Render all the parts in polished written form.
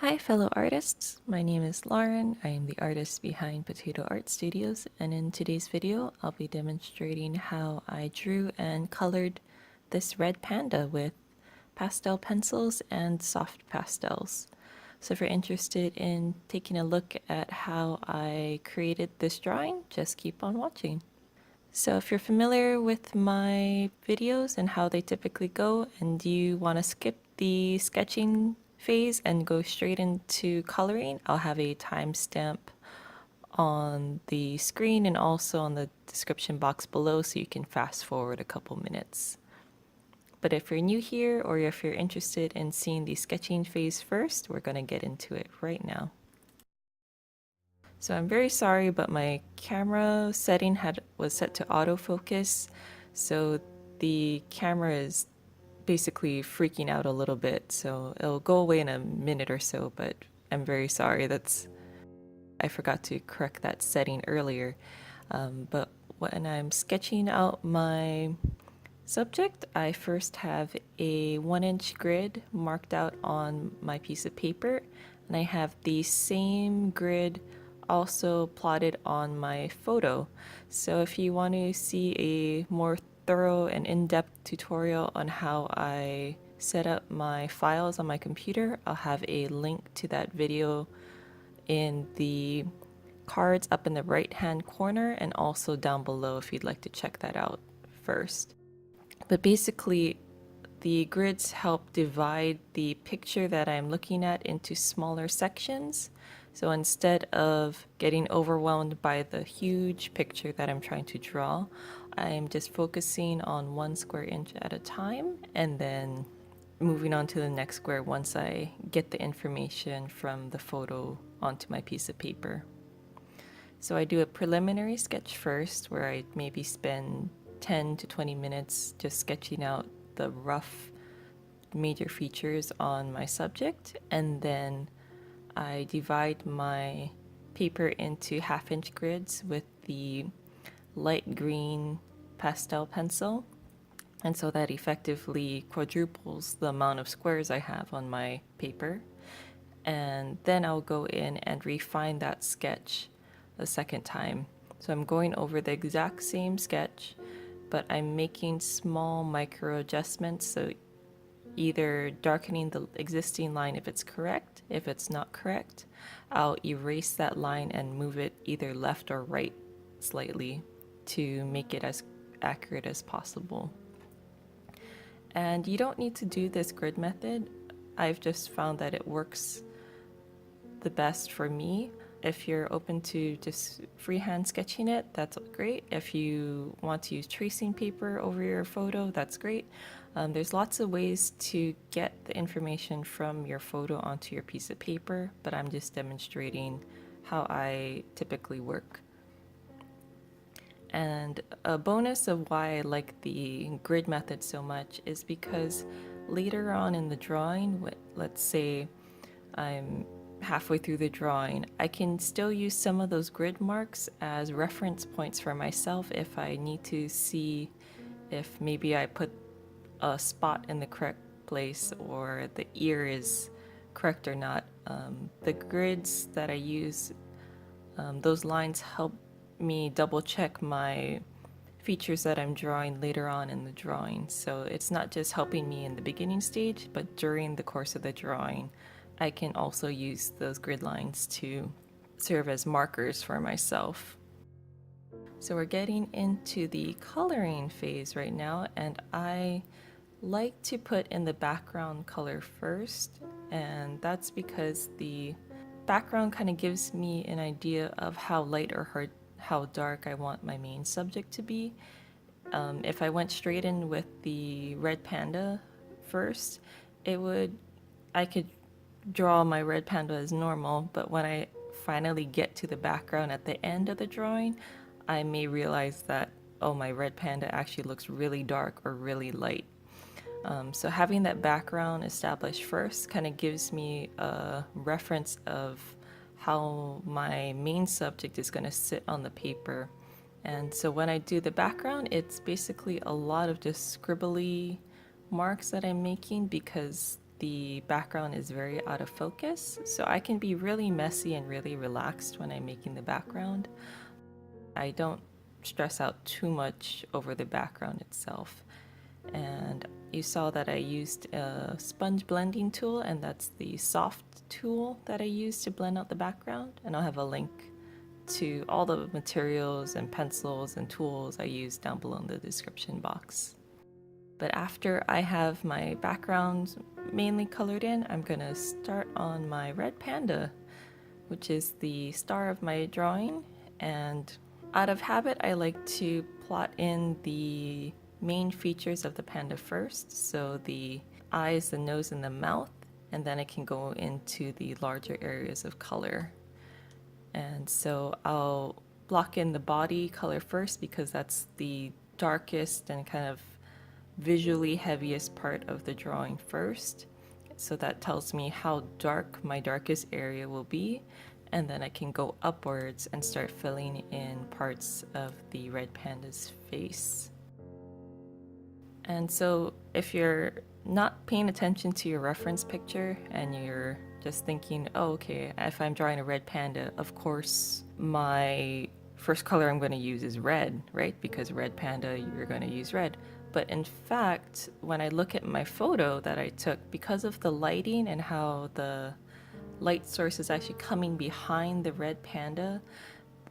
Hi, fellow artists. My name is Lauren. I am the artist behind Potato Art Studios, and in today's video, I'll be demonstrating how I drew and colored this red panda with pastel pencils and soft pastels. So if you're interested in taking a look at how I created this drawing, just keep on watching. So if you're familiar with my videos and how they typically go, and you want to skip the sketching phase and go straight into coloring, I'll have a timestamp on the screen and also on the description box below so you can fast forward a couple minutes. But if you're new here or if you're interested in seeing the sketching phase first, we're going to get into it right now. So I'm very sorry, but my camera setting was set to autofocus, so the camera is basically freaking out a little bit. So it'll go away in a minute or so, but I'm very sorry. I forgot to correct that setting earlier. But when I'm sketching out my subject, I first have a 1-inch grid marked out on my piece of paper, and I have the same grid also plotted on my photo. So if you want to see a more thorough and in-depth tutorial on how I set up my files on my computer, I'll have a link to that video in the cards up in the right hand corner and also down below if you'd like to check that out first. But basically, the grids help divide the picture that I'm looking at into smaller sections. So instead of getting overwhelmed by the huge picture that I'm trying to draw, I'm just focusing on 1 square inch at a time and then moving on to the next square once I get the information from the photo onto my piece of paper. So I do a preliminary sketch first where I maybe spend 10 to 20 minutes just sketching out the rough major features on my subject, and then I divide my paper into 1/2-inch grids with the light green pastel pencil, and so that effectively quadruples the amount of squares I have on my paper. And then I'll go in and refine that sketch a second time. So I'm going over the exact same sketch, but I'm making small micro adjustments, so either darkening the existing line if it's correct. If it's not correct, I'll erase that line and move it either left or right slightly to make it as accurate as possible. And you don't need to do this grid method. I've just found that it works the best for me. If you're open to just freehand sketching it, that's great. If you want to use tracing paper over your photo, that's great. There's lots of ways to get the information from your photo onto your piece of paper, but I'm just demonstrating how I typically work. And a bonus of why I like the grid method so much is because later on in the drawing, let's say I'm halfway through the drawing, I can still use some of those grid marks as reference points for myself if I need to see if maybe I put a spot in the correct place or the ear is correct or not. The grids that I use, those lines help me double check my features that I'm drawing later on in the drawing. So it's not just helping me in the beginning stage, but during the course of the drawing, I can also use those grid lines to serve as markers for myself. So we're getting into the coloring phase right now, and I like to put in the background color first, and that's because the background kind of gives me an idea of how light or how dark I want my main subject to be. If I went straight in with the red panda first, I could draw my red panda as normal, but when I finally get to the background at the end of the drawing, I may realize that, oh, my red panda actually looks really dark or really light. So having that background established first kind of gives me a reference of how my main subject is going to sit on the paper. And so when I do the background, it's basically a lot of just scribbly marks that I'm making because the background is very out of focus, so I can be really messy and really relaxed when I'm making the background. I don't stress out too much over the background itself. And you saw that I used a sponge blending tool, and that's the soft tool that I use to blend out the background. And I'll have a link to all the materials and pencils and tools I use down below in the description box. But after I have my background mainly colored in, I'm gonna start on my red panda, which is the star of my drawing. And out of habit, I like to plot in the main features of the panda first, so the eyes, the nose, and the mouth, and then I can go into the larger areas of color. And so I'll block in the body color first because that's the darkest and kind of visually heaviest part of the drawing first. So that tells me how dark my darkest area will be, and then I can go upwards and start filling in parts of the red panda's face. And so if you're not paying attention to your reference picture and you're just thinking, oh, okay, if I'm drawing a red panda, of course my first color I'm going to use is red, right? Because red panda, you're going to use red. But in fact, when I look at my photo that I took, because of the lighting and how the light source is actually coming behind the red panda,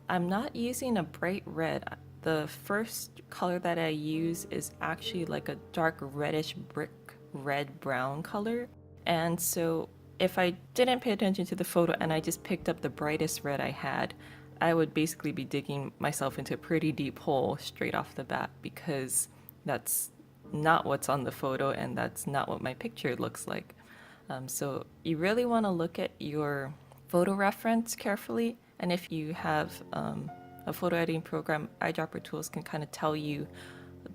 I'm not using a bright red. The first color that I use is actually like a dark reddish brick red brown color. And so if I didn't pay attention to the photo and I just picked up the brightest red I had, I would basically be digging myself into a pretty deep hole straight off the bat, because that's not what's on the photo and that's not what my picture looks like. So you really want to look at your photo reference carefully, and if you have a photo editing program, eyedropper tools can kind of tell you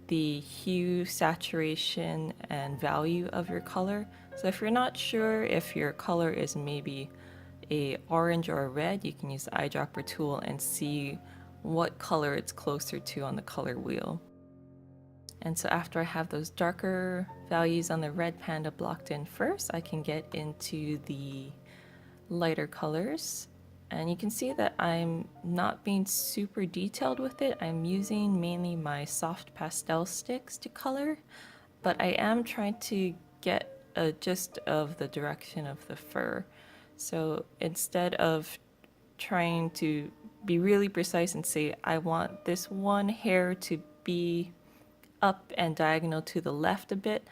the hue, saturation, and value of your color. So if you're not sure if your color is maybe a orange or a red, you can use the eyedropper tool and see what color it's closer to on the color wheel. And so after I have those darker values on the red panda blocked in first, I can get into the lighter colors. And you can see that I'm not being super detailed with it. I'm using mainly my soft pastel sticks to color, but I am trying to get a gist of the direction of the fur. So instead of trying to be really precise and say, I want this one hair to be up and diagonal to the left a bit,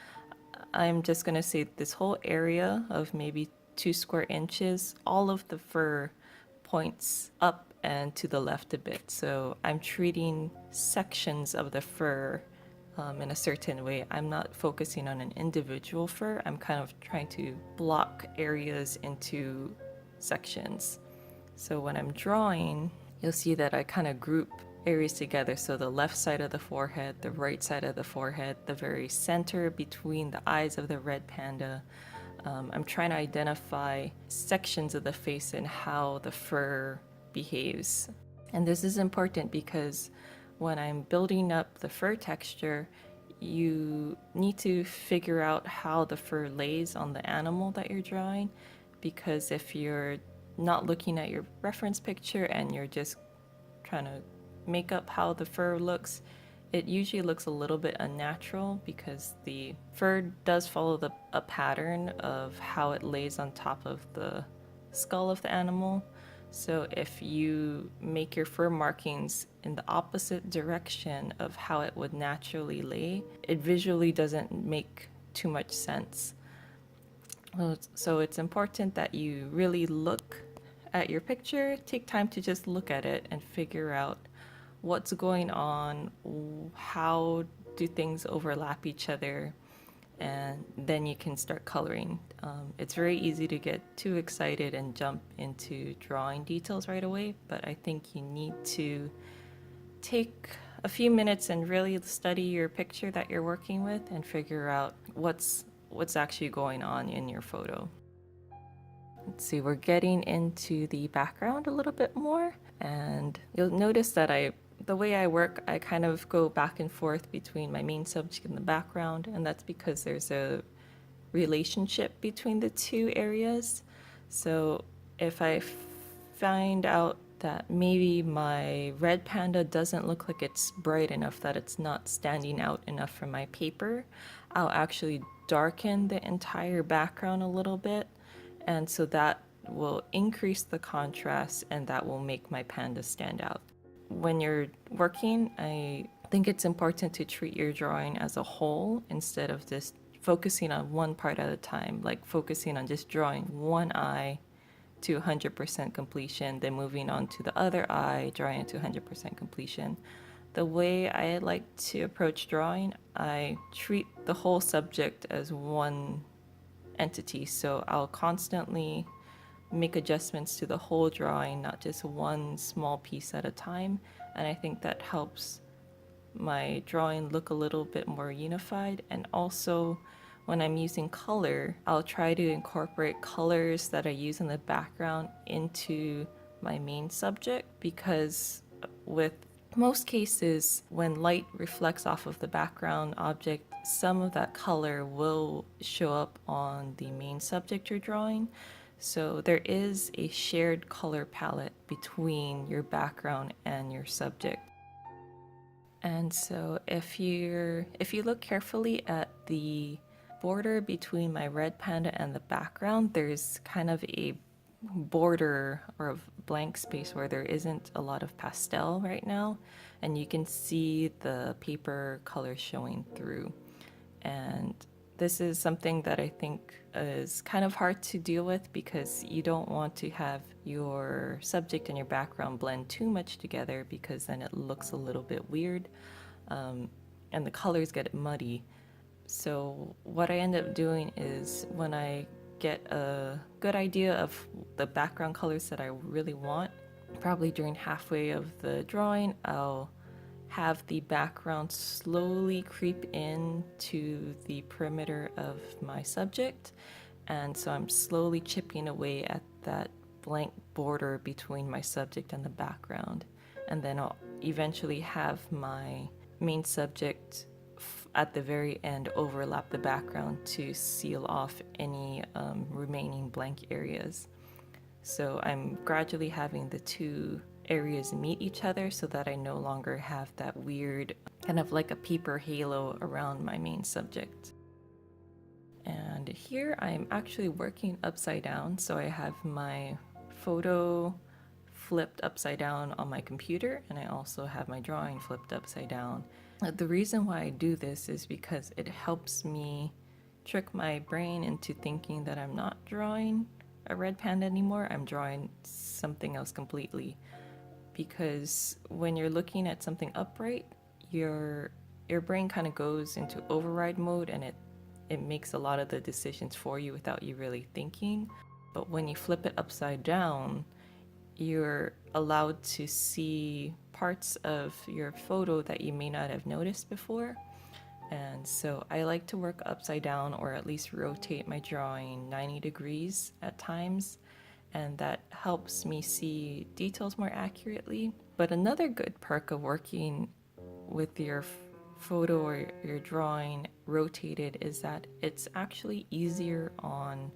I'm just going to say this whole area of maybe 2 square inches, all of the fur points up and to the left a bit. So I'm treating sections of the fur in a certain way. I'm not focusing on an individual fur. I'm kind of trying to block areas into sections. So when I'm drawing, you'll see that I kind of group areas together. So the left side of the forehead, the right side of the forehead, the very center between the eyes of the red panda. I'm trying to identify sections of the face and how the fur behaves. And this is important because when I'm building up the fur texture, you need to figure out how the fur lays on the animal that you're drawing, because if you're not looking at your reference picture and you're just trying to make up how the fur looks, it usually looks a little bit unnatural because the fur does follow a pattern of how it lays on top of the skull of the animal. So if you make your fur markings in the opposite direction of how it would naturally lay, it visually doesn't make too much sense. So it's important that you really look at your picture, take time to just look at it and figure out what's going on, how do things overlap each other, and then you can start coloring. It's very easy to get too excited and jump into drawing details right away, but I think you need to take a few minutes and really study your picture that you're working with and figure out what's actually going on in your photo. Let's see, we're getting into the background a little bit more, and you'll notice that the way I work, I kind of go back and forth between my main subject and the background, and that's because there's a relationship between the two areas. So if I find out that maybe my red panda doesn't look like it's bright enough, that it's not standing out enough from my paper, I'll actually darken the entire background a little bit. And so that will increase the contrast and that will make my panda stand out. When you're working, I think it's important to treat your drawing as a whole instead of just focusing on one part at a time, like focusing on just drawing one eye to 100% completion, then moving on to the other eye, drawing it to 100% completion. The way I like to approach drawing, I treat the whole subject as one entity. So I'll constantly make adjustments to the whole drawing, not just one small piece at a time. And I think that helps my drawing look a little bit more unified. And also, when I'm using color, I'll try to incorporate colors that I use in the background into my main subject, because with most cases, when light reflects off of the background object, some of that color will show up on the main subject you're drawing. So there is a shared color palette between your background and your subject. And so if you look carefully at the border between my red panda and the background, there's kind of a border or a blank space where there isn't a lot of pastel right now, and you can see the paper color showing through. And this is something that I think is kind of hard to deal with, because you don't want to have your subject and your background blend too much together, because then it looks a little bit weird, and the colors get muddy. So what I end up doing is, when I get a good idea of the background colors that I really want, probably during halfway of the drawing, I'll have the background slowly creep in to the perimeter of my subject. And so I'm slowly chipping away at that blank border between my subject and the background. And then I'll eventually have my main subject at the very end overlap the background to seal off any remaining blank areas. So I'm gradually having the two areas meet each other so that I no longer have that weird kind of like a paper halo around my main subject. And here I'm actually working upside down, so I have my photo flipped upside down on my computer, and I also have my drawing flipped upside down. The reason why I do this is because it helps me trick my brain into thinking that I'm not drawing a red panda anymore, I'm drawing something else completely. Because when you're looking at something upright, your brain kind of goes into override mode, and it makes a lot of the decisions for you without you really thinking. But when you flip it upside down, you're allowed to see parts of your photo that you may not have noticed before. And so I like to work upside down, or at least rotate my drawing 90 degrees at times, and that helps me see details more accurately. But another good perk of working with your photo or your drawing rotated is that it's actually easier on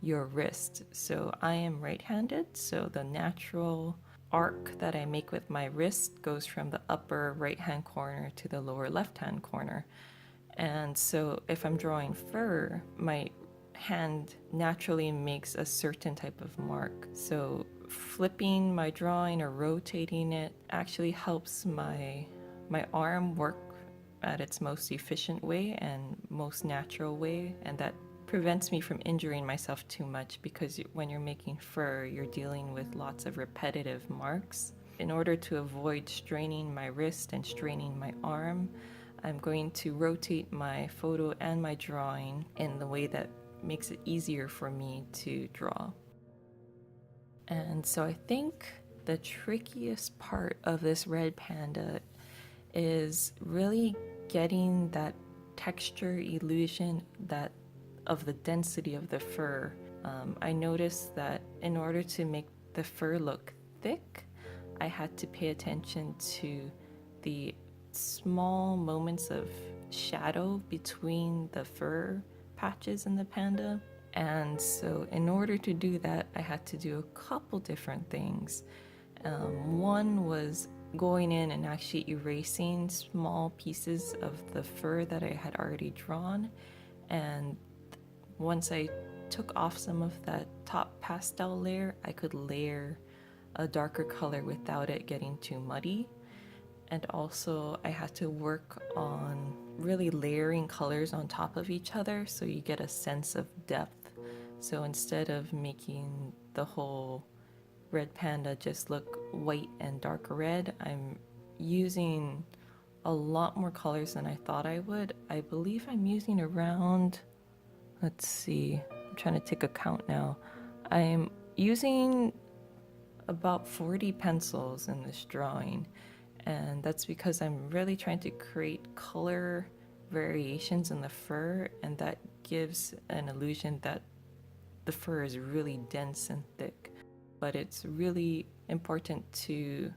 your wrist. So I am right-handed, so the natural arc that I make with my wrist goes from the upper right-hand corner to the lower left-hand corner. And so if I'm drawing fur, my hand naturally makes a certain type of mark. So flipping my drawing or rotating it actually helps my arm work at its most efficient way and most natural way, and that prevents me from injuring myself too much, because when you're making fur, you're dealing with lots of repetitive marks. In order to avoid straining my wrist and straining my arm, I'm going to rotate my photo and my drawing in the way that makes it easier for me to draw. And so I think the trickiest part of this red panda is really getting that texture illusion of the density of the fur. I noticed that in order to make the fur look thick, I had to pay attention to the small moments of shadow between the fur patches in the Panda. And so in order to do that, I had to do a couple different things. One was going in and actually erasing small pieces of the fur that I had already drawn. And once I took off some of that top pastel layer, I could layer a darker color without it getting too muddy. And also I had to work on really layering colors on top of each other so you get a sense of depth. So instead of making the whole red panda just look white and dark red, I'm using a lot more colors than I thought I would. I believe I'm using around, let's see, I'm trying to take a count now. I'm using about 40 pencils in this drawing, and that's because I'm really trying to create color variations in the fur, and that gives an illusion that the fur is really dense and thick. But it's really important to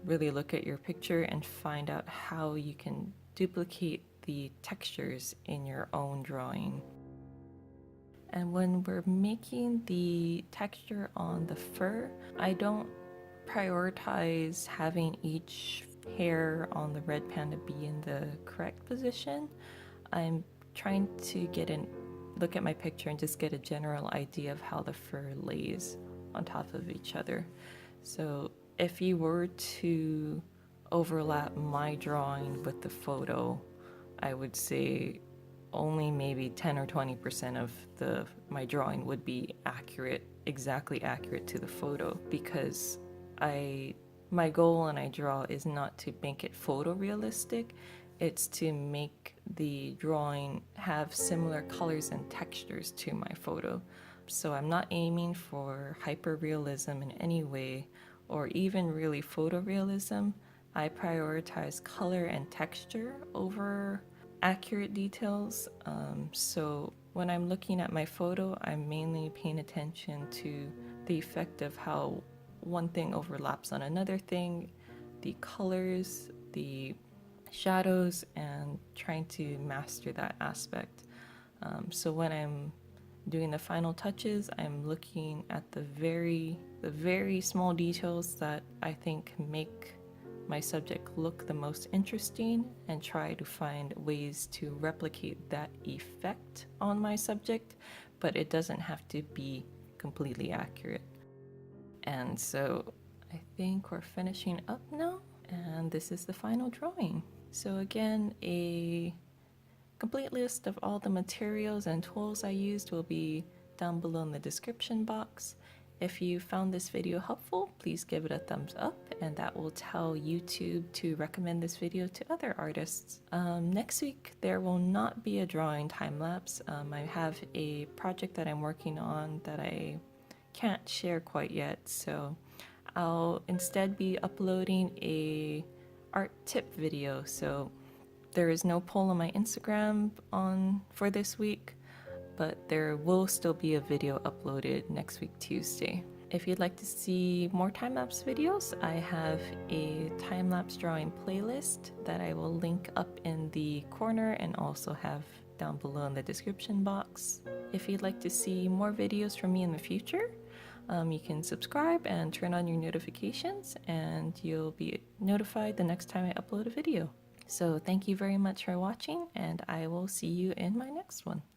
really look at your picture and find out how you can duplicate the textures in your own drawing. And when we're making the texture on the fur, I don't prioritize having each hair on the red panda be in the correct position. I'm trying to look at my picture and just get a general idea of how the fur lays on top of each other. So if you were to overlap my drawing with the photo, I would say only maybe 10 or 20% of my drawing would be exactly accurate to the photo, because my goal when I draw is not to make it photorealistic, it's to make the drawing have similar colors and textures to my photo. So I'm not aiming for hyperrealism in any way, or even really photorealism. I prioritize color and texture over accurate details. So when I'm looking at my photo, I'm mainly paying attention to the effect of how one thing overlaps on another thing, the colors, the shadows, and trying to master that aspect. So when I'm doing the final touches, I'm looking at the very small details that I think make my subject look the most interesting, and try to find ways to replicate that effect on my subject, but it doesn't have to be completely accurate. And so I think we're finishing up now, and this is the final drawing. So again, a complete list of all the materials and tools I used will be down below in the description box. If you found this video helpful, please give it a thumbs up, and that will tell YouTube to recommend this video to other artists. Next week, there will not be a drawing time-lapse. I have a project that I'm working on that I can't share quite yet, so I'll instead be uploading a art tip video. So there is no poll on my Instagram for this week, but there will still be a video uploaded next week, Tuesday. If you'd like to see more time-lapse videos, I have a time-lapse drawing playlist that I will link up in the corner and also have down below in the description box. If you'd like to see more videos from me in the future, you can subscribe and turn on your notifications, and you'll be notified the next time I upload a video. So thank you very much for watching, and I will see you in my next one.